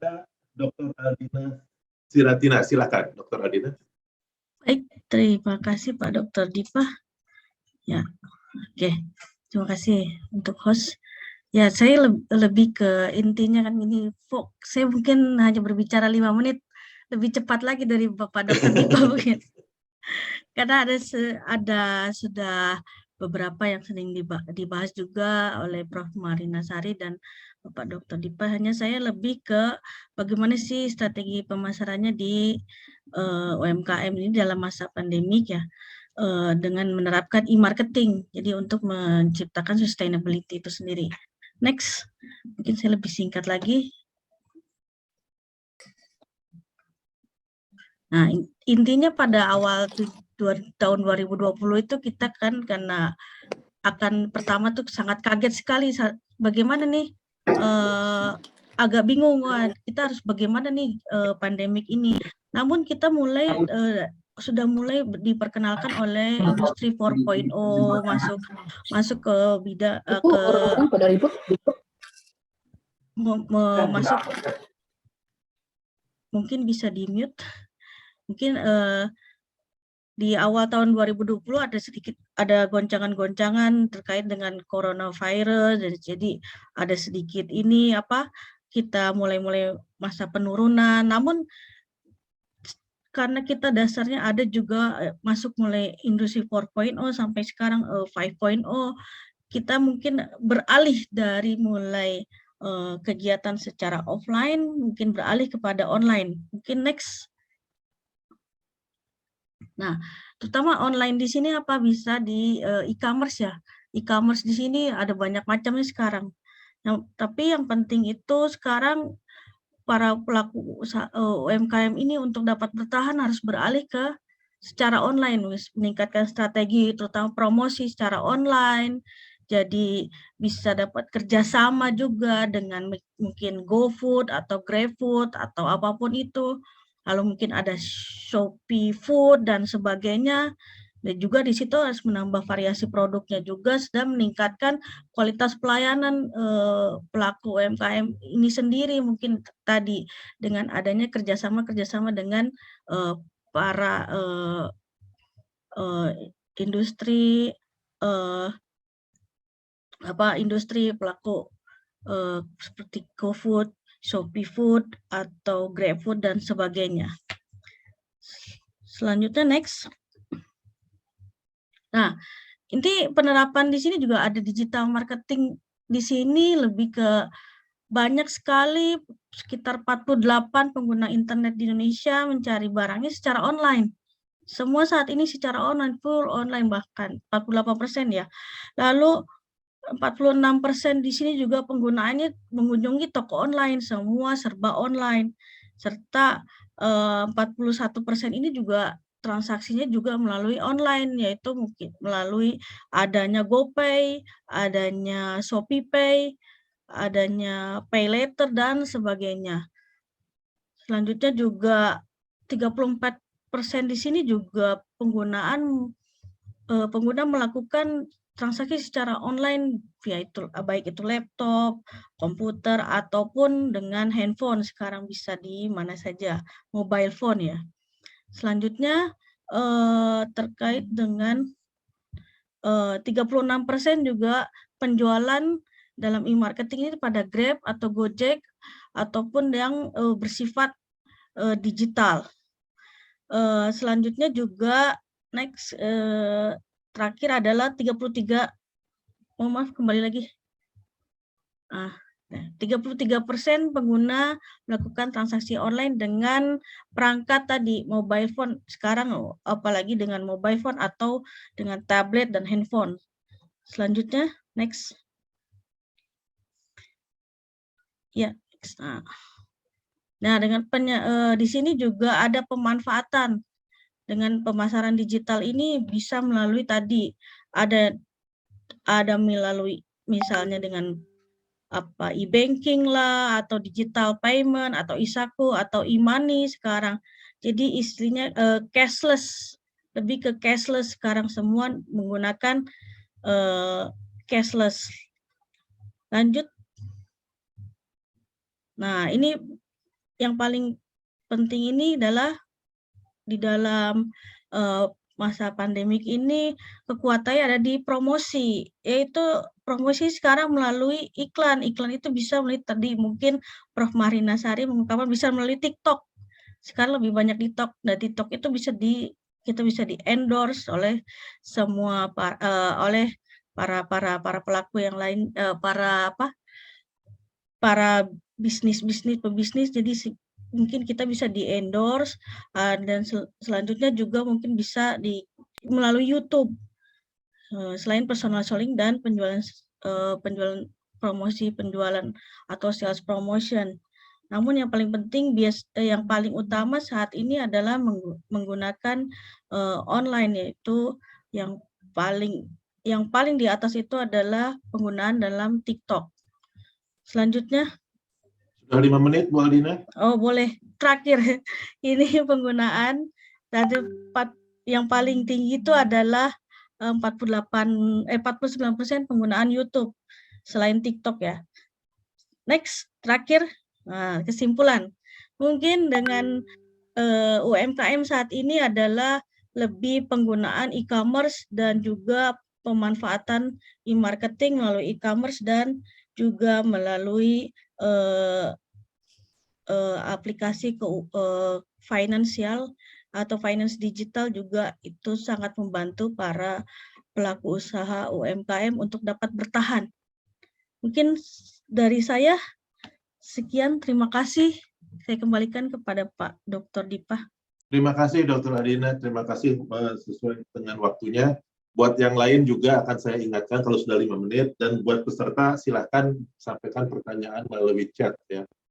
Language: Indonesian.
kita Dr. Aldina Siratina. Silakan, Dr. Aldina. Baik, terima kasih Pak Dr. Dipa. Ya, oke. Terima kasih untuk host. Ya, saya lebih ke intinya kan ini, saya mungkin hanya berbicara 5 menit, lebih cepat lagi dari Bapak Dr. Dipa mungkin. Karena ada sudah beberapa yang sering dibahas juga oleh Prof. Marina Sari dan Bapak Dr. Dipa. Hanya saya lebih ke bagaimana sih strategi pemasarannya di UMKM ini dalam masa pandemik ya, dengan menerapkan e-marketing. Jadi untuk menciptakan sustainability itu sendiri. Next, mungkin saya lebih singkat lagi. Nah, intinya pada awal tahun 2020 itu kita kan karena akan pertama tuh sangat kaget sekali, bagaimana nih, agak bingung, wah kita harus bagaimana nih pandemik ini. Namun kita sudah mulai diperkenalkan oleh industri 4.0 masuk ke bidang masuk, mungkin bisa di mute, mungkin di awal tahun 2020 ada goncangan-goncangan terkait dengan coronavirus, jadi ada sedikit ini kita mulai masa penurunan. Namun karena kita dasarnya ada juga masuk mulai industri 4.0 sampai sekarang 5.0, kita mungkin beralih dari mulai kegiatan secara offline mungkin beralih kepada online. Mungkin next. Nah, terutama online di sini bisa di e-commerce ya. E-commerce di sini ada banyak macamnya sekarang. Nah, tapi yang penting itu sekarang para pelaku UMKM ini untuk dapat bertahan harus beralih ke secara online, meningkatkan strategi terutama promosi secara online. Jadi bisa dapat kerjasama juga dengan mungkin GoFood atau GrabFood atau apapun itu. Lalu mungkin ada Shopee Food dan sebagainya. Dan juga di situ harus menambah variasi produknya juga, sedang meningkatkan kualitas pelayanan pelaku UMKM ini sendiri. Mungkin tadi dengan adanya kerjasama dengan para industri industri pelaku seperti GoFood, Shopee Food atau GrabFood dan sebagainya. Selanjutnya next. Nah, ini penerapan di sini juga ada digital marketing. Di sini lebih ke banyak sekali, sekitar 48 pengguna internet di Indonesia mencari barangnya secara online. Semua saat ini secara online, full online bahkan 48% ya. Lalu 46% di sini juga penggunaannya mengunjungi toko online, semua serba online. Serta 41% ini juga transaksinya juga melalui online, yaitu mungkin melalui adanya GoPay, adanya ShopeePay, adanya PayLater dan sebagainya. Selanjutnya juga 34% di sini juga pengguna melakukan transaksi secara online via baik itu laptop, komputer ataupun dengan handphone. Sekarang bisa di mana saja, mobile phone ya. Selanjutnya terkait dengan 36% juga penjualan dalam e-marketing ini pada Grab atau Gojek ataupun yang bersifat digital. Selanjutnya juga next terakhir adalah 33, maaf kembali lagi. 33% pengguna melakukan transaksi online dengan perangkat tadi mobile phone. Sekarang apalagi dengan mobile phone atau dengan tablet dan handphone. Selanjutnya next. Ya, next. Nah, dengan di sini juga ada pemanfaatan dengan pemasaran digital ini bisa melalui tadi ada melalui misalnya dengan e-banking lah atau digital payment atau e-saku atau e-money sekarang. Jadi istrinya cashless, lebih ke cashless sekarang, semua menggunakan cashless. Lanjut. Nah, ini yang paling penting ini adalah di dalam masa pandemik ini kekuatannya ada di promosi, yaitu promosi sekarang melalui iklan. Iklan itu bisa melalui tadi mungkin Prof. Marina Sari mengungkapkan bisa melalui TikTok. Sekarang lebih banyak TikTok. Nah, TikTok itu kita bisa di-endorse oleh semua oleh para pelaku yang lain, para pebisnis. Jadi mungkin kita bisa di-endorse, dan selanjutnya juga mungkin bisa melalui YouTube. Selain personal selling dan penjualan promosi penjualan atau sales promotion. Namun yang paling penting yang paling utama saat ini adalah menggunakan online, yaitu yang paling di atas itu adalah penggunaan dalam TikTok. Selanjutnya. Sudah 5 menit, Bu Aldina. Oh, boleh. Terakhir, ini penggunaan yang paling tinggi itu adalah 49% penggunaan YouTube selain TikTok ya. Next, terakhir, kesimpulan. Mungkin dengan UMKM saat ini adalah lebih penggunaan e-commerce dan juga pemanfaatan e-marketing melalui e-commerce dan juga melalui aplikasi finansial atau finance digital juga itu sangat membantu para pelaku usaha UMKM untuk dapat bertahan. Mungkin dari saya sekian, terima kasih. Saya kembalikan kepada Pak Dr. Dipah. Terima kasih Dr. Aldina, terima kasih sesuai dengan waktunya. Buat yang lain juga akan saya ingatkan kalau sudah 5 menit, dan buat peserta silahkan sampaikan pertanyaan melalui chat ya.